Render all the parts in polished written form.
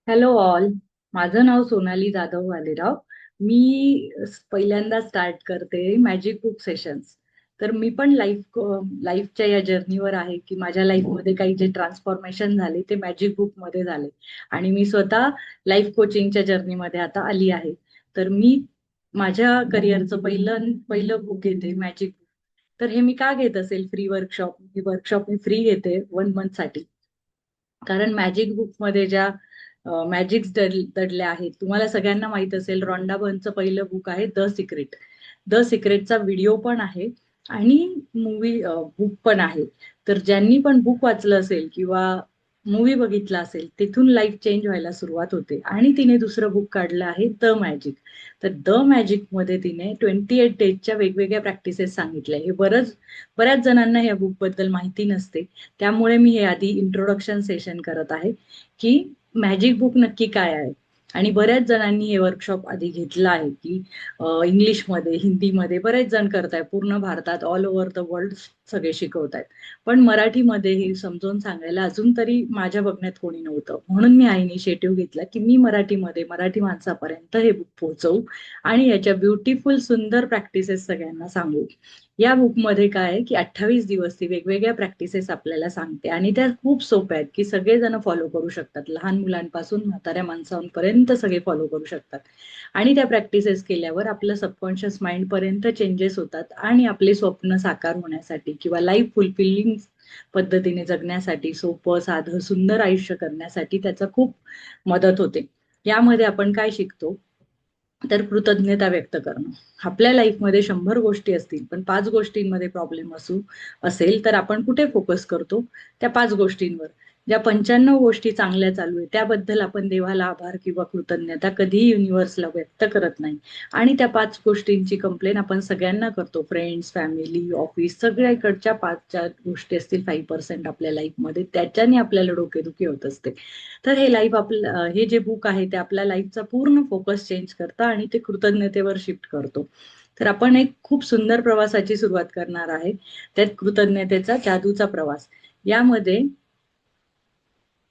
Hello all. माझं नाव सोनाली जाधव वालेराव. मी पहिल्यांदा start करते मॅजिक बुक सेशन्स. तर मी पण लाईफच्या या जर्नीवर आहे की माझ्या लाईफमध्ये काही जे ट्रान्सफॉर्मेशन झाले ते मॅजिक बुकमध्ये झाले. आणि मी स्वतः लाईफ कोचिंगच्या जर्नीमध्ये आता आली आहे. तर मी माझ्या करिअरचं पहिलं पहिलं बुक घेते मॅजिक बुक. तर हे मी का घेत असेल फ्री वर्कशॉप? ही वर्कशॉप मी फ्री घेते 1 मंथ साठी. कारण मॅजिक बुक मध्ये ज्या मॅजिक्स दडल्या आहेत, तुम्हाला सगळ्यांना माहित असेल, रॉन्डा बर्नचं पहिलं बुक आहे द सिक्रेट. द सिक्रेटचा व्हिडिओ पण आहे आणि मूवी बुक पण आहे. तर ज्यांनी पण बुक वाचलं असेल किंवा मूवी बघितला असेल, तिथून लाईफ चेंज व्हायला सुरुवात होते. आणि तिने दुसरं बुक काढलं आहे द मॅजिक. तर द मॅजिक मध्ये तिने 28 डेजच्या वेगवेगळ्या प्रॅक्टिसेस सांगितल्या. हे बऱ्याच जणांना या बुक बद्दल माहिती नसते. त्यामुळे मी हे आधी इंट्रोडक्शन सेशन करत आहे की मॅजिक बुक नक्की काय आहे. आणि बऱ्याच जणांनी हे वर्कशॉप आधी घेतलं आहे की इंग्लिशमध्ये, हिंदीमध्ये बरेच जण करतायत, पूर्ण भारतात, ऑल ओव्हर द वर्ल्ड सगळे शिकवतायत. पण मराठीमध्ये हे समजावून सांगायला अजून तरी माझ्या बघण्यात कोणी नव्हतं. म्हणून मी हा इनिशिएटिव्ह घेतला की मी मराठीमध्ये मराठी माणसापर्यंत हे बुक पोहोचवू आणि याच्या ब्युटिफुल सुंदर प्रॅक्टिसेस सगळ्यांना सांगू. या बुकमध्ये काय आहे की 28 दिवस ती वेगवेगळ्या प्रॅक्टिसेस आपल्याला सांगते आणि त्या खूप सोप्या आहेत की सगळेजण फॉलो करू शकतात. लहान मुलांपासून म्हाताऱ्या माणसांपर्यंत सगळे फॉलो करू शकतात. आणि त्या प्रॅक्टिसेस केल्यावर आपलं सबकॉन्शियस माइंड पर्यंत चेंजेस होतात आणि आपले स्वप्न साकार होण्यासाठी किंवा लाईफ फुलफिलिंग पद्धतीने जगण्यासाठी, सोपं साधं सुंदर आयुष्य करण्यासाठी त्याचा खूप मदत होते. यामध्ये आपण काय शिकतो? तर कृतज्ञता व्यक्त करणं. आपल्या लाईफमध्ये 100 गोष्टी असतील, पण 5 गोष्टींमध्ये प्रॉब्लेम असेल तर आपण कुठे फोकस करतो? त्या 5 गोष्टींवर. ज्या 95 गोष्टी चांगल्या चालू आहे त्याबद्दल आपण देवाला आभार किंवा कृतज्ञता कधीही युनिव्हर्सला व्यक्त करत नाही. आणि त्या 5 गोष्टींची कंप्लेन आपण सगळ्यांना करतो, फ्रेंड्स, फॅमिली, ऑफिस, सगळ्याकडच्या 5 4 गोष्टी असतील 5% आपल्या लाईफमध्ये, त्याच्याने आपल्याला डोकेदुखी होत असते. तर हे हे जे बुक आहे ते आपल्या लाईफचा पूर्ण फोकस चेंज करतं आणि ते कृतज्ञतेवर शिफ्ट करतो. तर आपण एक खूप सुंदर प्रवासाची सुरुवात करणार आहे, त्यात कृतज्ञतेचा जादूचा प्रवास. यामध्ये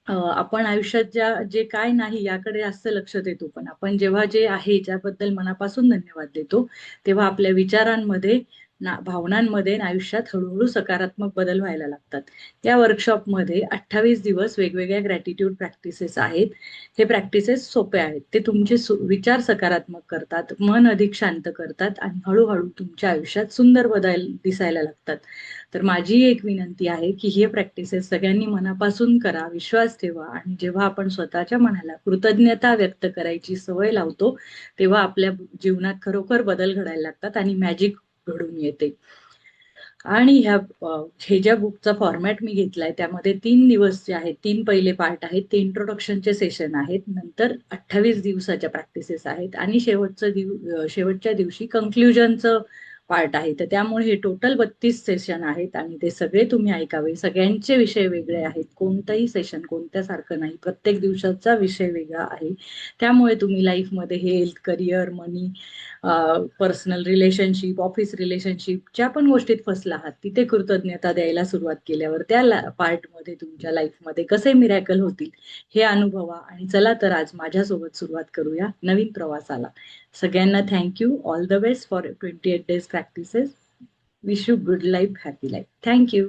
आपण आयुष्यात जे काय नाही याकडे जास्त लक्ष देतो, पण आपण जेव्हा जे आहे ज्याबद्दल मनापासून धन्यवाद देतो, तेव्हा आपल्या विचारांमध्ये, भावनांमध्ये आणि आयुष्यात हळूहळू सकारात्मक बदल व्हायला लागतात. या वर्कशॉपमध्ये 28 दिवस वेगवेगळ्या ग्रॅटिट्यूड प्रॅक्टिसेस आहेत. हे प्रॅक्टिसेस सोपे आहेत. ते तुमचे विचार सकारात्मक करतात, मन अधिक शांत करतात आणि हळूहळू तुमच्या आयुष्यात सुंदर बदल दिसायला लागतात. तर माझी एक विनंती आहे की हे प्रॅक्टिसेस सगळ्यांनी मनापासून करा, विश्वास ठेवा. आणि जेव्हा आपण स्वतःच्या मनाला कृतज्ञता व्यक्त करायची सवय लावतो, तेव्हा आपल्या जीवनात खरोखर बदल घडायला लागतात आणि मॅजिक घडून येते. आणि हे ज्या बुकचा फॉर्मॅट मी घेतलाय त्यामध्ये 3 दिवस जे आहेत, 3 पहिले पार्ट आहेत, ते इंट्रोडक्शनचे सेशन आहेत. नंतर 28 दिवसाच्या प्रॅक्टिसेस आहेत आणि शेवटच्या दिवशी कन्क्लुजनचं पार्ट आहे. तर त्यामुळे हे टोटल 32 सेशन आहेत आणि ते सगळे तुम्ही ऐकावे. सगळ्यांचे विषय वेगळे आहेत. कोणतंही सेशन कोणत्यासारखं नाही. प्रत्येक दिवसाचा विषय वेगळा आहे. त्यामुळे तुम्ही लाईफमध्ये हेल्थ, करिअर, मनी, पर्सनल रिलेशनशिप, ऑफिस रिलेशनशिप, ज्या पण गोष्टीत फसला आहात तिथे कृतज्ञता द्यायला सुरुवात केल्यावर त्या पार्टमध्ये तुमच्या लाईफमध्ये कसे मिरॅकल होतील हे अनुभवा. आणि चला तर आज माझ्यासोबत सुरुवात करूया नवीन प्रवासाला. सगळ्यांना thank you. All the best for 28 days practices. Wish you good life, happy life. Thank you.